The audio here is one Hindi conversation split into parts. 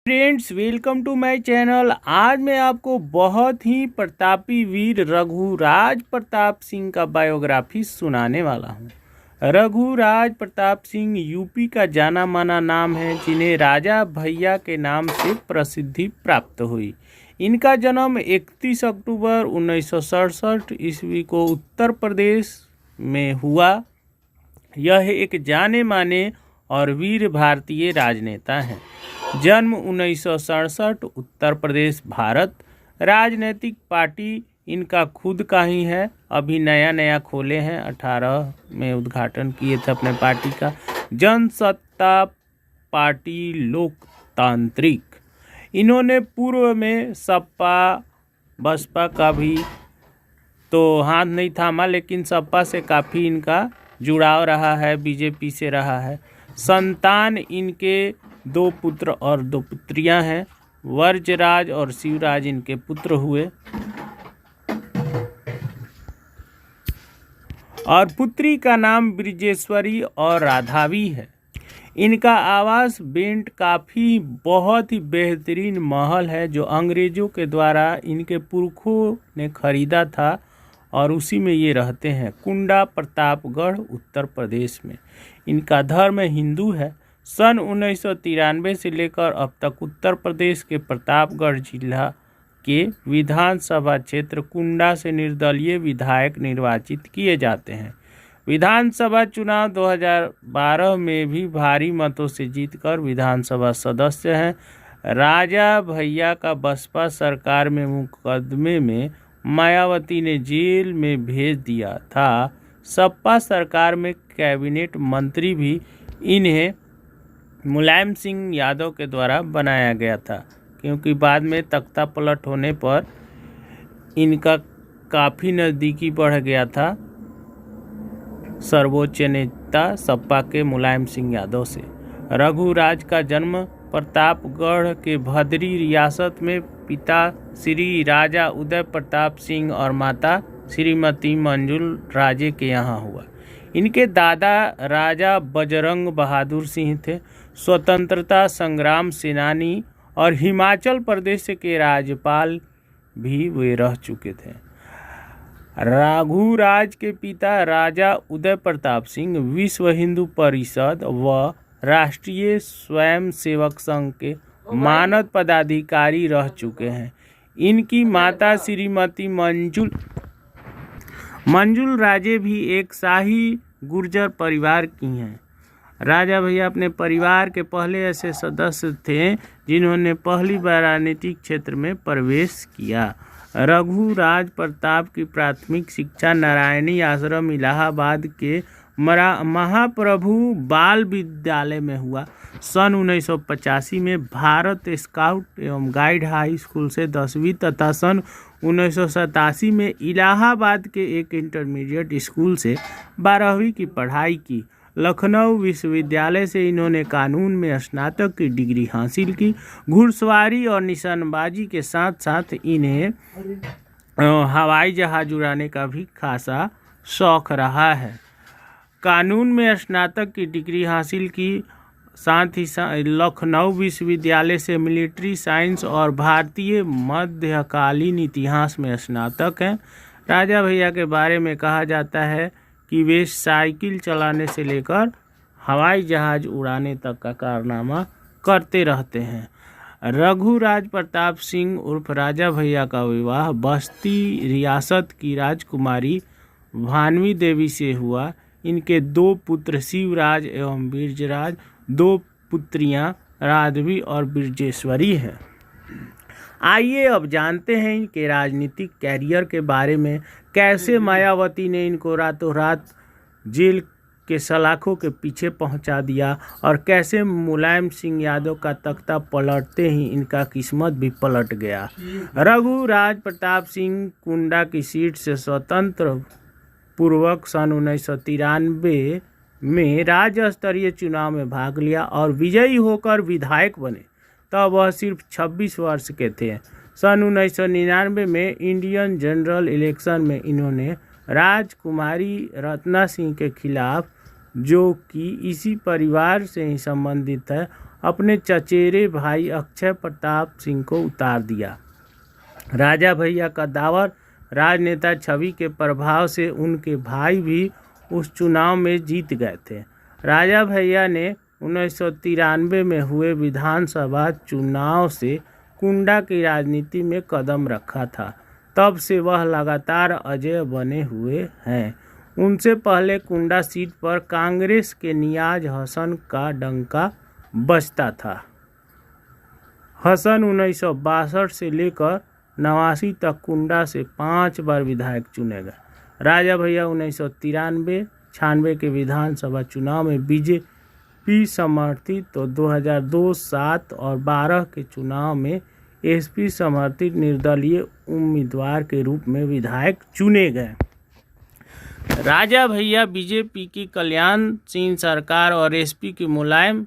Friends, welcome to my channel. आज मैं आपको बहुत ही प्रतापी वीर रघुराज प्रताप सिंह का बायोग्राफी सुनाने वाला हूं। रघुराज प्रताप सिंह यूपी का जाना माना नाम है, जिन्हें राजा भैया के नाम से प्रसिद्धि प्राप्त हुई। इनका जन्म 31 अक्टूबर 1967 ईस्वी को उत्तर प्रदेश में हुआ। यह एक जाने माने और वीर भारतीय राजनेता हैं। जन्म 1967, उत्तर प्रदेश, भारत। राजनीतिक पार्टी इनका खुद का ही है, अभी नया खोले हैं, 18 में उद्घाटन किए थे अपने पार्टी का। जनसत्ता पार्टी लोकतांत्रिक। इन्होंने पूर्व में सपा बसपा का भी तो हाथ नहीं थामा, लेकिन सपा से काफ़ी इनका जुड़ाव रहा है, बीजेपी से रहा है। संतान इनके 2 पुत्र और 2 पुत्रियां हैं। वर्जराज और शिवराज इनके पुत्र हुए और पुत्री का नाम ब्रिजेश्वरी और राधावी है। इनका आवास बेंट काफ़ी बहुत ही बेहतरीन महल है, जो अंग्रेज़ों के द्वारा इनके पुरखों ने खरीदा था और उसी में ये रहते हैं। कुंडा, प्रतापगढ़, उत्तर प्रदेश में। इनका धर्म हिंदू है। सन 1993 से लेकर अब तक उत्तर प्रदेश के प्रतापगढ़ जिला के विधानसभा क्षेत्र कुंडा से निर्दलीय विधायक निर्वाचित किए जाते हैं। विधानसभा चुनाव 2012 में भी भारी मतों से जीतकर विधानसभा सदस्य हैं। राजा भैया का बसपा सरकार में मुकदमे में मायावती ने जेल में भेज दिया था। सपा सरकार में कैबिनेट मंत्री भी इन्हें मुलायम सिंह यादव के द्वारा बनाया गया था, क्योंकि बाद में तख्ता पलट होने पर इनका काफ़ी नज़दीकी बढ़ गया था सर्वोच्च नेता सपा के मुलायम सिंह यादव से। रघुराज का जन्म प्रतापगढ़ के भदरी रियासत में पिता श्री राजा उदय प्रताप सिंह और माता श्रीमती मंजुल राजे के यहाँ हुआ। इनके दादा राजा बजरंग बहादुर सिंह थे, स्वतंत्रता संग्राम सेनानी और हिमाचल प्रदेश के राज्यपाल भी वे रह चुके थे। रघुराज के पिता राजा उदय प्रताप सिंह विश्व हिंदू परिषद व राष्ट्रीय स्वयंसेवक संघ के मानद पदाधिकारी रह चुके हैं। इनकी माता श्रीमती मंजुल राजे भी एक शाही गुर्जर परिवार की हैं। राजा भैया अपने परिवार के पहले ऐसे सदस्य थे जिन्होंने पहली बार राजनीतिक क्षेत्र में प्रवेश किया। रघुराज प्रताप की प्राथमिक शिक्षा नारायणी आश्रम इलाहाबाद के महाप्रभु बाल विद्यालय में हुआ। सन 1985 में भारत स्काउट एवं गाइड हाई स्कूल से 10वीं तथा सन 1987 में इलाहाबाद के एक इंटरमीडिएट स्कूल से 12वीं की पढ़ाई की। लखनऊ विश्वविद्यालय से इन्होंने कानून में स्नातक की डिग्री हासिल की। घुड़सवारी और निशानबाजी के साथ साथ इन्हें हवाई जहाज उड़ाने का भी खासा शौक रहा है। कानून में स्नातक की डिग्री हासिल की, साथ ही लखनऊ विश्वविद्यालय से मिलिट्री साइंस और भारतीय मध्यकालीन इतिहास में स्नातक हैं। राजा भैया के बारे में कहा जाता है कि वे साइकिल चलाने से लेकर हवाई जहाज उड़ाने तक का कारनामा करते रहते हैं। रघुराज प्रताप सिंह उर्फ राजा भैया का विवाह बस्ती रियासत की राजकुमारी भानवी देवी से हुआ। इनके 2 पुत्र शिवराज एवं बिरजराज, 2 पुत्रियां राधवी और ब्रिजेश्वरी हैं। आइए अब जानते हैं इनके राजनीतिक कैरियर के बारे में। कैसे मायावती ने इनको रातों रात जेल के सलाखों के पीछे पहुंचा दिया और कैसे मुलायम सिंह यादव का तख्ता पलटते ही इनका किस्मत भी पलट गया। रघुराज प्रताप सिंह कुंडा की सीट से स्वतंत्र पूर्वक सन 1993 में राज्य स्तरीय चुनाव में भाग लिया और विजयी होकर विधायक बने। तब वह सिर्फ 26 वर्ष के थे। सन 1999 में इंडियन जनरल इलेक्शन में इन्होंने राजकुमारी रत्ना सिंह के खिलाफ, जो कि इसी परिवार से ही संबंधित है, अपने चचेरे भाई अक्षय प्रताप सिंह को उतार दिया। राजा भैया का दावर राजनेता छवि के प्रभाव से उनके भाई भी उस चुनाव में जीत गए थे। राजा भैया ने 1993 में हुए विधानसभा चुनाव से कुंडा की राजनीति में कदम रखा था। तब से वह लगातार अजेय बने हुए हैं। उनसे पहले कुंडा सीट पर कांग्रेस के नियाज हसन का डंका बजता था। हसन 1962 से लेकर 89 तक कुंडा से 5 बार विधायक चुने गए। राजा भैया 1993-96 के विधानसभा चुनाव में बीजेपी समर्थित तो 2002, 7 और 12 के चुनाव में एसपी समर्थित निर्दलीय उम्मीदवार के रूप में विधायक चुने गए। राजा भैया बीजेपी की कल्याण सिंह सरकार और एसपी की मुलायम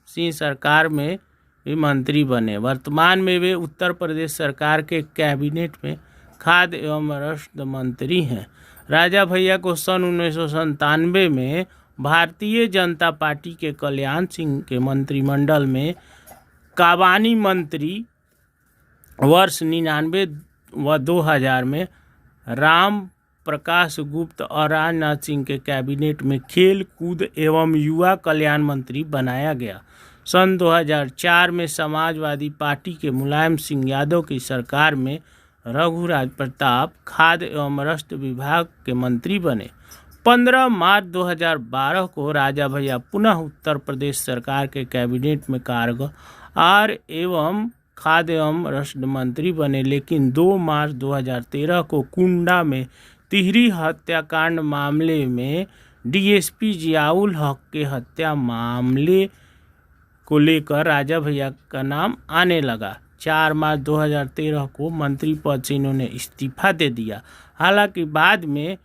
सिंह सरकार में भी मंत्री बने। वर्तमान में वे उत्तर प्रदेश सरकार के कैबिनेट में खाद्य एवं रसद मंत्री हैं। राजा भैया को सन 1997 में भारतीय जनता पार्टी के कल्याण सिंह के मंत्रिमंडल में काबानी मंत्री, वर्ष 99 व 2000 में राम प्रकाश गुप्त और राजनाथ सिंह के कैबिनेट में खेल कूद एवं युवा कल्याण मंत्री बनाया गया। सन 2004 में समाजवादी पार्टी के मुलायम सिंह यादव की सरकार में रघुराज प्रताप खाद्य एवं रसद विभाग के मंत्री बने। 15 मार्च 2012 को राजा भैया पुनः उत्तर प्रदेश सरकार के कैबिनेट में कारागार एवं खाद्य एवं रसद मंत्री बने, लेकिन 2 मार्च 2013 को कुंडा में तिहरी हत्याकांड मामले में डीएसपी जियाउल हक के हत्या मामले को लेकर राजा भैया का नाम आने लगा। 4 मार्च 2013 को मंत्री पद से इन्होंने इस्तीफा दे दिया। हालांकि बाद में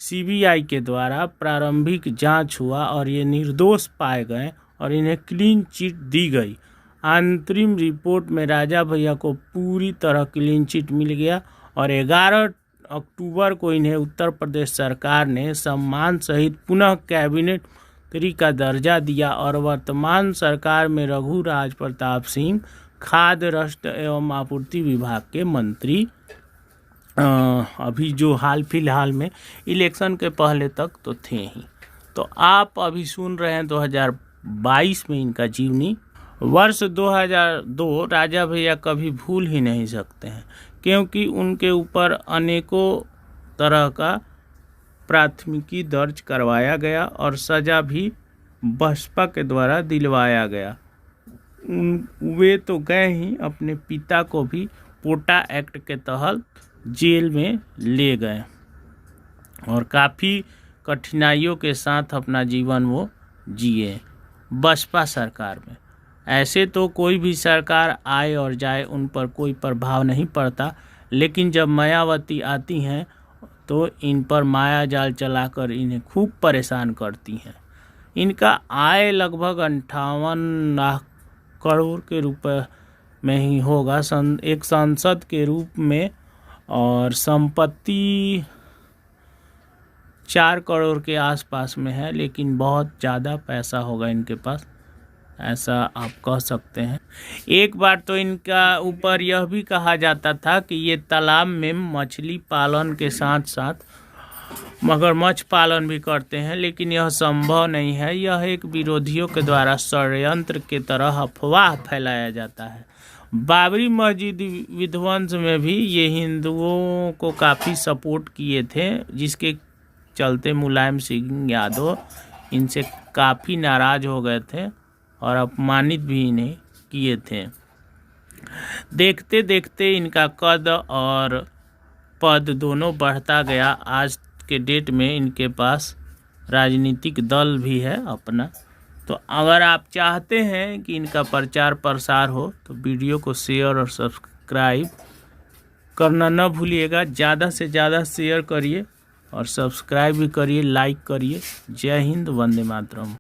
सीबीआई के द्वारा प्रारंभिक जांच हुआ और ये निर्दोष पाए गए और इन्हें क्लीन चिट दी गई। अंतरिम रिपोर्ट में राजा भैया को पूरी तरह क्लीन चिट मिल गया और 11 अक्टूबर को इन्हें उत्तर प्रदेश सरकार ने सम्मान सहित पुनः कैबिनेट मंत्री का दर्जा दिया और वर्तमान सरकार में रघुराज प्रताप सिंह खाद्य रसद एवं आपूर्ति विभाग के मंत्री अभी जो हाल फिलहाल में इलेक्शन के पहले तक तो थे ही। तो आप अभी सुन रहे हैं 2022 में इनका जीवनी। वर्ष 2002 राजा भैया कभी भूल ही नहीं सकते हैं, क्योंकि उनके ऊपर अनेकों तरह का प्राथमिकी दर्ज करवाया गया और सज़ा भी बसपा के द्वारा दिलवाया गया। वे तो गए ही, अपने पिता को भी पोटा एक्ट के तहत जेल में ले गए और काफ़ी कठिनाइयों के साथ अपना जीवन वो जिए बसपा सरकार में। ऐसे तो कोई भी सरकार आए और जाए उन पर कोई प्रभाव नहीं पड़ता, लेकिन जब मायावती आती हैं तो इन पर माया जाल चलाकर इन्हें खूब परेशान करती हैं। इनका आय लगभग 58 लाख करोड़ के रुपए में ही होगा एक सांसद के रूप में, और संपत्ति 4 करोड़ के आसपास में है, लेकिन बहुत ज़्यादा पैसा होगा इनके पास, ऐसा आप कह सकते हैं। एक बार तो इनका ऊपर यह भी कहा जाता था कि ये तालाब में मछली पालन के साथ साथ मगरमच्छ पालन भी करते हैं, लेकिन यह संभव नहीं है। यह एक विरोधियों के द्वारा षड्यंत्र के तरह अफवाह फैलाया जाता है। बाबरी मस्जिद विध्वंस में भी ये हिंदुओं को काफ़ी सपोर्ट किए थे, जिसके चलते मुलायम सिंह यादव इनसे काफ़ी नाराज़ हो गए थे और अपमानित भी इन्हें किए थे। देखते देखते इनका कद और पद दोनों बढ़ता गया। आज के डेट में इनके पास राजनीतिक दल भी है अपना। तो अगर आप चाहते हैं कि इनका प्रचार प्रसार हो तो वीडियो को शेयर और सब्सक्राइब करना न भूलिएगा। ज़्यादा से ज़्यादा शेयर करिए और सब्सक्राइब भी करिए, लाइक करिए। जय हिंद, वंदे मातरम।